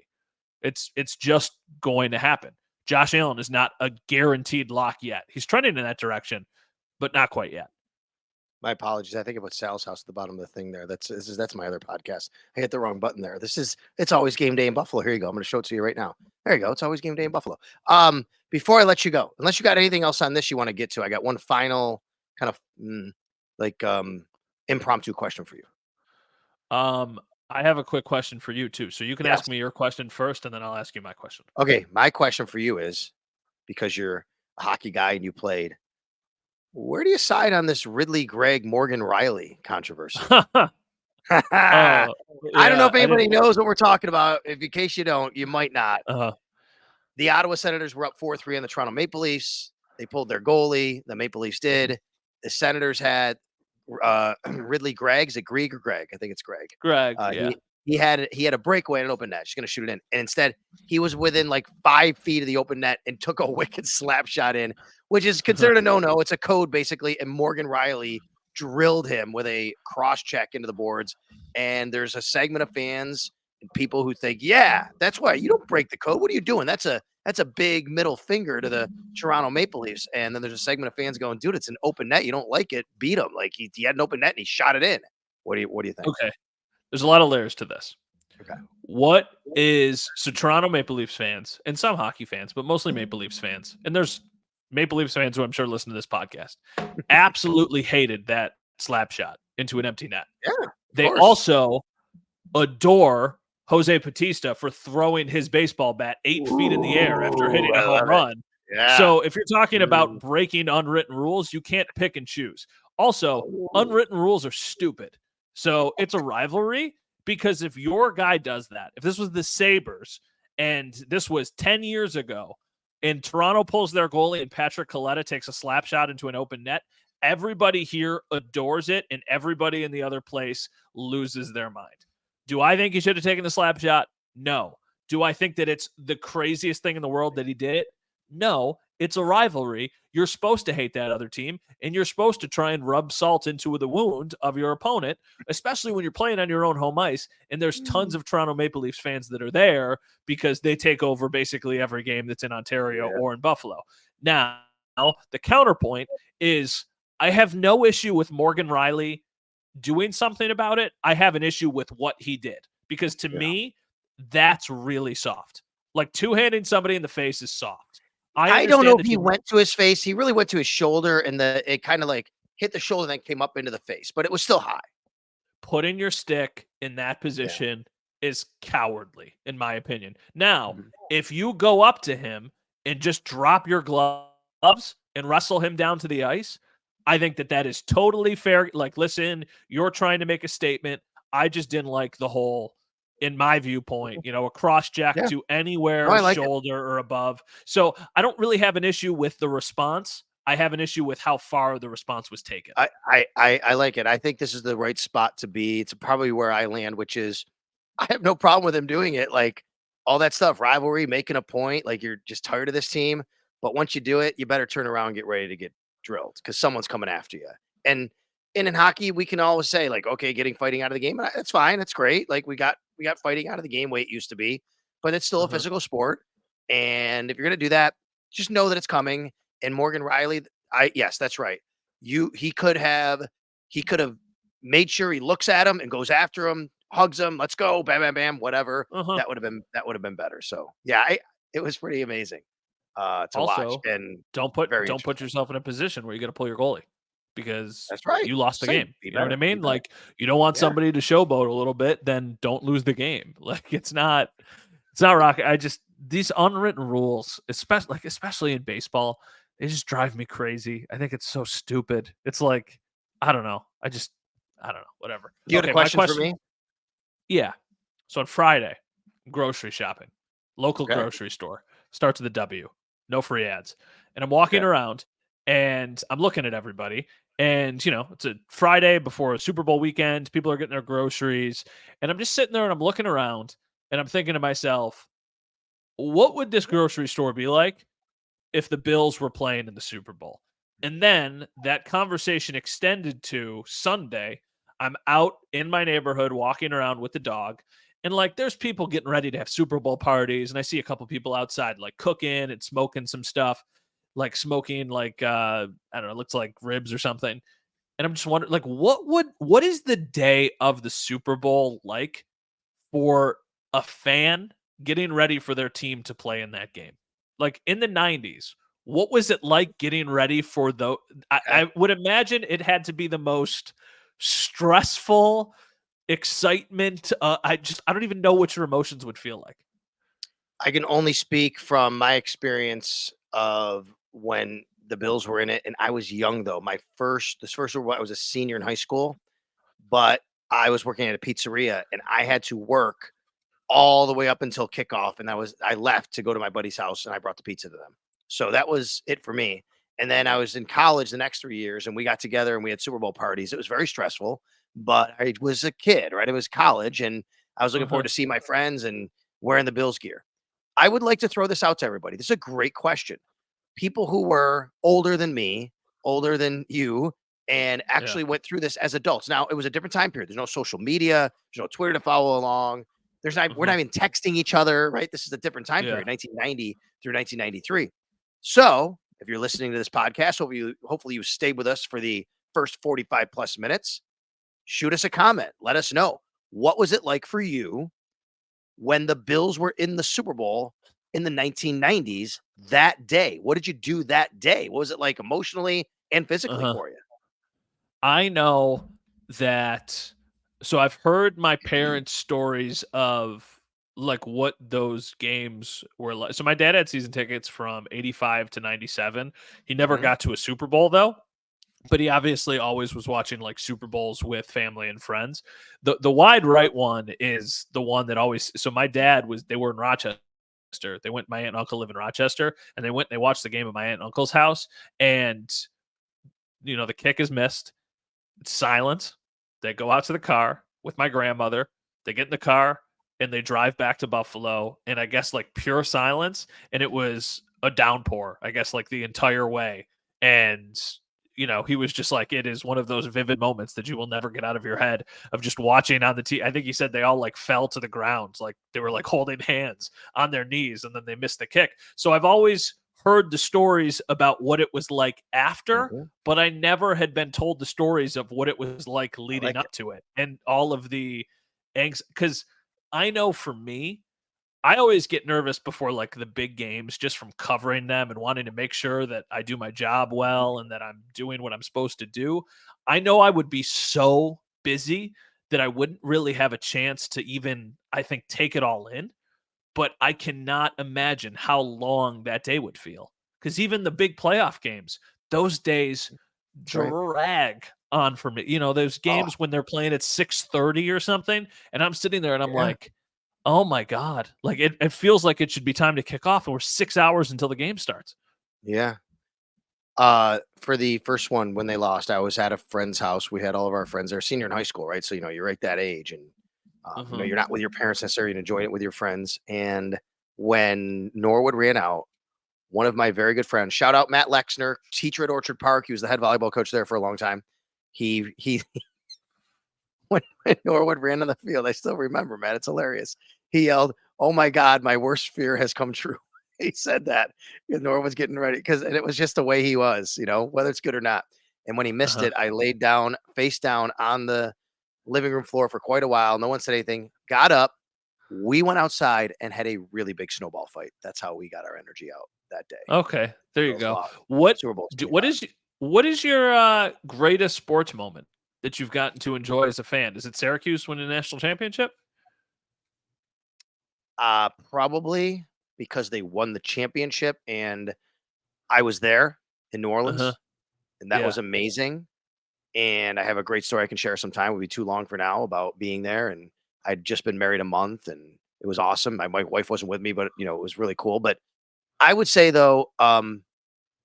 It's just going to happen. Josh Allen is not a guaranteed lock yet. He's trending in that direction, but not quite yet. My apologies. I think about Sal's house at the bottom of the thing there. That's my other podcast. I hit the wrong button there. It's always game day in Buffalo. Here you go. I'm going to show it to you right now. There you go. It's always game day in Buffalo. Before I let you go, unless you got anything else on this you want to get to, I got one final kind of impromptu question for you. I have a quick question for you too. So you can Yes. ask me your question first, and then I'll ask you my question. Okay, my question for you is, because you're a hockey guy and you played. Where do you side on this Ridley Gregg Morgan Riley controversy? I Oh, don't know yeah, if I didn't. anybody knows what we're talking about. If in case you don't, you might not. Uh-huh. The Ottawa Senators were up 4-3 on the Toronto Maple Leafs. They pulled their goalie. The Maple Leafs did. The Senators had Ridley Gregg. Is it Grieg or Greg? I think it's Greg. Greg, Uh, yeah. he he had a breakaway and an open net. She's going to shoot it in, and instead he was within like 5 feet of the open net and took a wicked slap shot in, which is considered a no-no. It's a code basically, and Morgan Riley drilled him with a cross check into the boards. And there's a segment of fans and people who think, yeah, that's why you don't break the code. What are you doing? That's a big middle finger to the Toronto Maple Leafs. And then there's a segment of fans going, dude, it's an open net. You don't like it, beat him. Like he had an open net and he shot it in. What do you think? Okay. There's a lot of layers to this. Okay. What is so Toronto Maple Leafs fans and some hockey fans, but mostly Maple Leafs fans, and there's Maple Leafs fans who I'm sure listen to this podcast, absolutely hated that slap shot into an empty net. Yeah. They also adore Jose Bautista for throwing his baseball bat 8 feet in the air after hitting a home run. Yeah. So if you're talking about breaking unwritten rules, you can't pick and choose. Also, unwritten rules are stupid. So it's a rivalry because if your guy does that, if this was the Sabres and this was 10 years ago and Toronto pulls their goalie and Patrick Coletta takes a slap shot into an open net, everybody here adores it and everybody in the other place loses their mind. Do I think he should have taken the slap shot? No. Do I think that it's the craziest thing in the world that he did it? No. It's a rivalry. You're supposed to hate that other team, and you're supposed to try and rub salt into the wound of your opponent, especially when you're playing on your own home ice. And there's tons of Toronto Maple Leafs fans that are there because they take over basically every game that's in Ontario or in Buffalo. Now, the counterpoint is I have no issue with Morgan Riley doing something about it. I have an issue with what he did because to me, that's really soft. Like two-handing somebody in the face is soft. I don't know if he went to his face. He really went to his shoulder, and it kind of like hit the shoulder, and then came up into the face, but it was still high. Putting your stick in that position is cowardly, in my opinion. Now, if you go up to him and just drop your gloves and wrestle him down to the ice, I think that is totally fair. Like, listen, you're trying to make a statement. I just didn't like the whole, in my viewpoint, a cross jack to anywhere, shoulder or above. So I don't really have an issue with the response. I have an issue with how far the response was taken. I like it. I think this is the right spot to be. It's probably where I land, which is I have no problem with him doing it. Like all that stuff, rivalry, making a point, like you're just tired of this team. But once you do it, you better turn around and get ready to get drilled because someone's coming after you. And in hockey, we can always say, like, okay, getting fighting out of the game, that's fine. That's great. Like we got fighting out of the game way it used to be, but it's still a physical sport. And if you're gonna do that, just know that it's coming. And Morgan Riley, yes, that's right. He could have made sure he looks at him and goes after him, hugs him, let's go, bam, bam, bam, whatever. That would have been better. So yeah, it was pretty amazing to watch. And don't put yourself in a position where you got to pull your goalie because that's right. You lost the game. You know what I mean? Like you don't want somebody to showboat a little bit, then don't lose the game. Like it's not rocket. These unwritten rules, especially in baseball, they just drive me crazy. I think it's so stupid. It's like, I don't know. I don't know. Whatever. You had a question for me? Yeah. So on Friday, grocery shopping, local grocery store, starts with a W, no free ads. And I'm walking around and I'm looking at everybody. And, it's a Friday before a Super Bowl weekend. People are getting their groceries. And I'm just sitting there and I'm looking around and I'm thinking to myself, what would this grocery store be like if the Bills were playing in the Super Bowl? And then that conversation extended to Sunday. I'm out in my neighborhood walking around with the dog. And there's people getting ready to have Super Bowl parties. And I see a couple people outside, cooking and smoking some stuff, smoking, I don't know, it looks like ribs or something. And I'm just wondering, what is the day of the Super Bowl like for a fan getting ready for their team to play in that game? Like in the 90s, what was it like getting ready for I would imagine it had to be the most stressful excitement. I don't even know what your emotions would feel like. I can only speak from my experience of when the Bills were in it, and I was young though. This first Super Bowl, I was a senior in high school, but I was working at a pizzeria, and I had to work all the way up until kickoff, and I left to go to my buddy's house, and I brought the pizza to them. So that was it for me. And then I was in college the next 3 years, and we got together and we had Super Bowl parties. It was very stressful, but I was a kid, right? It was college, and I was looking forward Uh-huh. to see my friends and wearing the Bills gear. I would like to throw this out to everybody. This is a great question. People who were older than me, older than you, and Yeah. actually went through this as adults. Now, it was a different time period. There's no social media, there's no Twitter to follow along. We're Uh-huh. not even texting each other, right? This is a different time Yeah. period, 1990 through 1993. So, if you're listening to this podcast, hopefully you stayed with us for the first 45 plus minutes. Shoot us a comment. Let us know. What was it like for you when the Bills were in the Super Bowl in the 1990s that day? What did you do that day? What was it like emotionally and physically Uh-huh. for you? I know that so I've heard my parents' stories of like what those games were like. So my dad had season tickets from 85 to 97. He never Mhm. got to a Super Bowl though, but he obviously always was watching like Super Bowls with family and friends. The wide right one is the one that always so my dad was they were in Rochester. They went my aunt and uncle live in Rochester and they watched the game at my aunt and uncle's house and the kick is missed. It's silence. They go out to the car with my grandmother. They get in the car and they drive back to Buffalo. And I guess like pure silence. And it was a downpour, I guess, like the entire way. And, he was just like, it is one of those vivid moments that you will never get out of your head of just watching on the TV. I think he said they all like fell to the ground. Like they were like holding hands on their knees and then they missed the kick. So I've always heard the stories about what it was like after, Mhm. but I never had been told the stories of what it was like I leading like up it. to it and all of the angst. Because I know for me, I always get nervous before like the big games just from covering them and wanting to make sure that I do my job Mhm. well and that I'm doing what I'm supposed to do. I know I would be so busy that I wouldn't really have a chance to even, I think, take it all in, but I cannot imagine how long that day would feel. Because even the big playoff games, those days That's right. drag on for me. Those Oh, games when they're playing at 6:30 or something, and I'm sitting there and I'm yeah. like, "Oh my god!" Like it feels like it should be time to kick off, and we're 6 hours until the game starts. Yeah. For the first one when they lost, I was at a friend's house. We had all of our friends there, senior in high school, right? So, you're right that age and Uh-huh. you're not with your parents necessarily and enjoying it with your friends. And when Norwood ran out, one of my very good friends, shout out Matt Lexner, teacher at Orchard Park. He was the head volleyball coach there for a long time. He when Norwood ran on the field, I still remember, man. It's hilarious. He yelled, "Oh my God, my worst fear has come true." He said that because Norwood's getting ready and it was just the way he was, whether it's good or not. And when he missed Uh-huh. it, I laid down face down on the living room floor for quite a while. No one said anything. Got up. We went outside and had a really big snowball fight. That's how we got our energy out that day. Okay, there you Bills go. lost. What Super Bowl do, 25. what is your greatest sports moment that you've gotten to enjoy as a fan? Is it Syracuse winning the national championship? Probably because they won the championship and I was there in New Uh-huh. Orleans, and that was Yeah. amazing. And I have a great story I can share sometime. It would be too long for now about being there. And I'd just been married a month, and it was awesome. My wife wasn't with me, but it was really cool. But I would say though,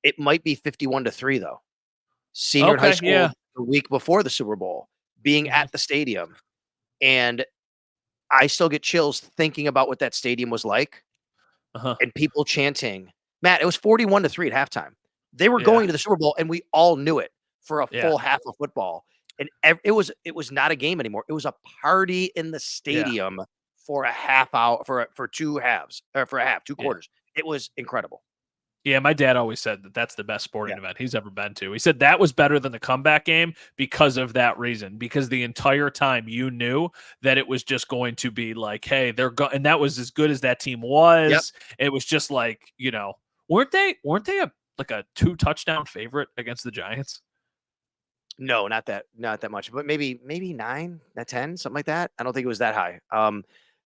it might be 51-3 though. Senior in high Okay, school, yeah. the week before the Super Bowl, being Mhm. at the stadium, and I still get chills thinking about what that stadium was like Uh-huh. and people chanting. Matt, it was 41-3 at halftime. They were Yeah. going to the Super Bowl, and we all knew it for a Yeah. full half of football. And it was not a game anymore. It was a party in the Yeah. stadium for a half hour for two halves or for a half, two Yeah. quarters. It was incredible. Yeah, my dad always said that that's the best Yeah. sporting event he's ever been to. He said that was better than the comeback game because of that reason. Because the entire time you knew that it was just going to be like, hey, and that was as good as that team Yep. was. It was just like, weren't they a 2 touchdown favorite against the Giants? No, not that much, but maybe 9, not 10, something like that. I don't think it was that high.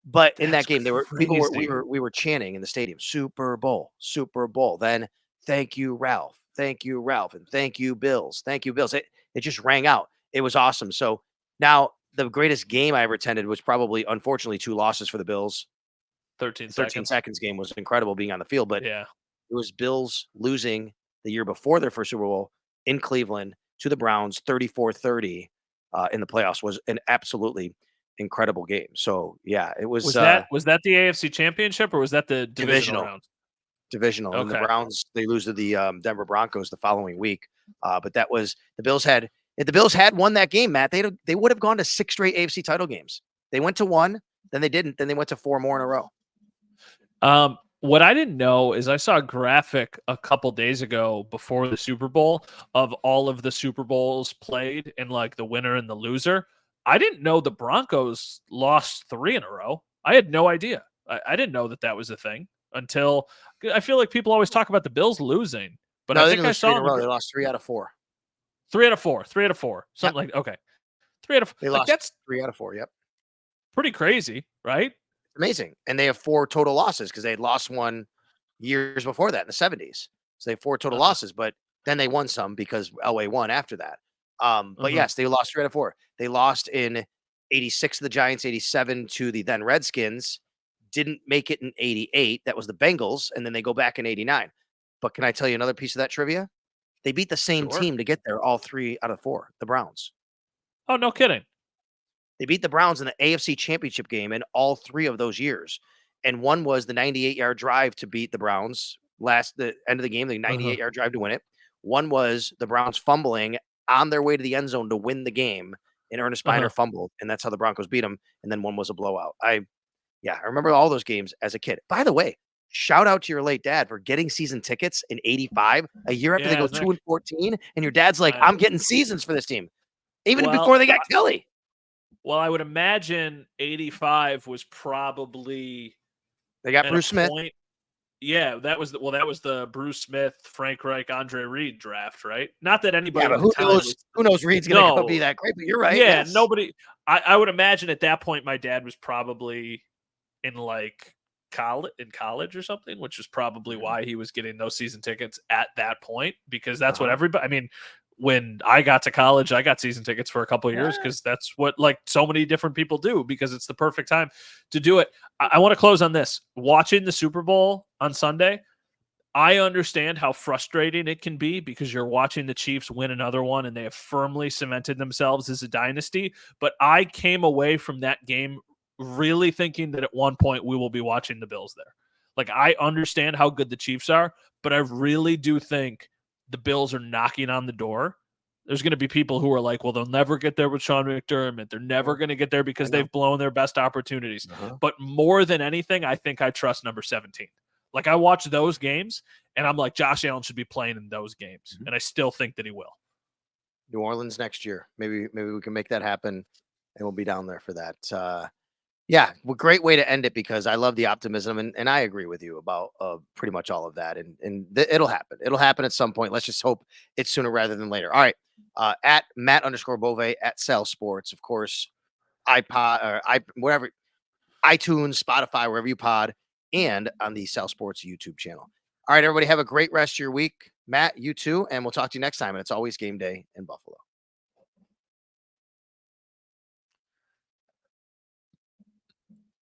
But in that That's game, there were people were we crazy. were we were chanting in the stadium, Super Bowl, Super Bowl. Then Thank you, Ralph. Thank you, Ralph. And thank you, Bills. Thank you, Bills. It just rang out. It was awesome. So now the greatest game I ever attended was probably, unfortunately, 2 losses for the Bills. 13 The 13 seconds. seconds game was incredible being on the field, but Yeah. it was Bills losing the year before their first Super Bowl in Cleveland to the Browns 34-30 in the playoffs. Was an absolutely incredible game. So, yeah, it was Was that the AFC Championship or was that the divisional divisional. round? Divisional, and the Okay. Browns, they lose to the Denver Broncos the following week. But that was the Bills had if the Bills had won that game, Matt, they would have gone to 6 straight AFC title games. They went to 1, then they didn't, then they went to 4 more in a row. What I didn't know is I saw a graphic a couple days ago before the Super Bowl of all of the Super Bowls played and like the winner and the loser. I didn't know the Broncos lost 3 in a row. I had no idea. I didn't know that that was a thing until I feel like people always talk about the Bills losing, but No, I they think didn't I lose 3 saw in a in the row. They lost 3 out of 4. 3 out of 4, 3 out of 4, Yep. something like okay, 3 out of They like lost that's 3 out of 4. Yep. pretty crazy, right? Amazing. And they have 4 total losses because they had lost 1 years before that in the 70s. So they have 4 total Uh-huh, losses, but then they won some because Elway won after that. But uh-huh, yes, they lost 3 out of 4. They lost in 86 to the Giants, 87 to the then Redskins, didn't make it in 88. That was the Bengals, and then they go back in 89. But can I tell you another piece of that trivia? They beat the same sure. team to get there all 3 out of 4, the Browns. Oh, no kidding. They beat the Browns in the AFC Championship game in all 3 of those years. And one was the 98-yard drive to beat the Browns the end of the game, the Uh-huh, 98-yard drive to win it. One was the Browns fumbling on their way to the end zone to win the game, and Ernest Biner uh-huh. fumbled, and that's how the Broncos beat them. And then one was a blowout. I remember all those games as a kid. By the way, shout out to your late dad for getting season tickets in 85, a year after they Yeah, go isn't that 2-14, and your dad's like, I "I'm getting seasons for this team." Even well, before they got Kelly. Well, I would imagine 85 was probably They got at a Bruce Smith. point. Yeah, that was the Bruce Smith, Frank Reich, Andre Reed draft, right? Not that Yeah, anybody but at the who time knows was who knows Reed's gonna go be no. that great, but you're right, Yeah, yes. nobody I would imagine at that point my dad was probably in like college or something, which is probably Mhm, why he was getting those season tickets at that point because that's what uh-huh. everybody I mean, when I got to college, I got season tickets for a couple of years Yeah, because that's what like so many different people do because it's the perfect time to do it. I want to close on this. Watching the Super Bowl on Sunday, I understand how frustrating it can be because you're watching the Chiefs win another one and they have firmly cemented themselves as a dynasty. But I came away from that game really thinking that at one point we will be watching the Bills there. Like, I understand how good the Chiefs are, but I really do think the Bills are knocking on the door. There's going to be people who are like, well, they'll never get there with Sean McDermott. They're never yeah, going to get there I because know. they've blown their best opportunities. Uh-huh. But more than anything, I think I trust number 17. Like I watch those games and I'm like, Josh Allen should be playing in those games. Mhm. And I still think that he will. New Orleans next year. Maybe we can make that happen, and we'll be down there for that. Yeah, well, great way to end it because I love the optimism, and I agree with you about pretty much all of that, and it'll happen. It'll happen at some point. Let's just hope it's sooner rather than later. All right, at Matt_Bove at Sal Sports, of course, iPod or whatever, iTunes, Spotify, wherever you pod, and on the Sal Sports YouTube channel. All right, everybody, have a great rest of your week. Matt, you too, and we'll talk to you next time. And it's always game day in Buffalo.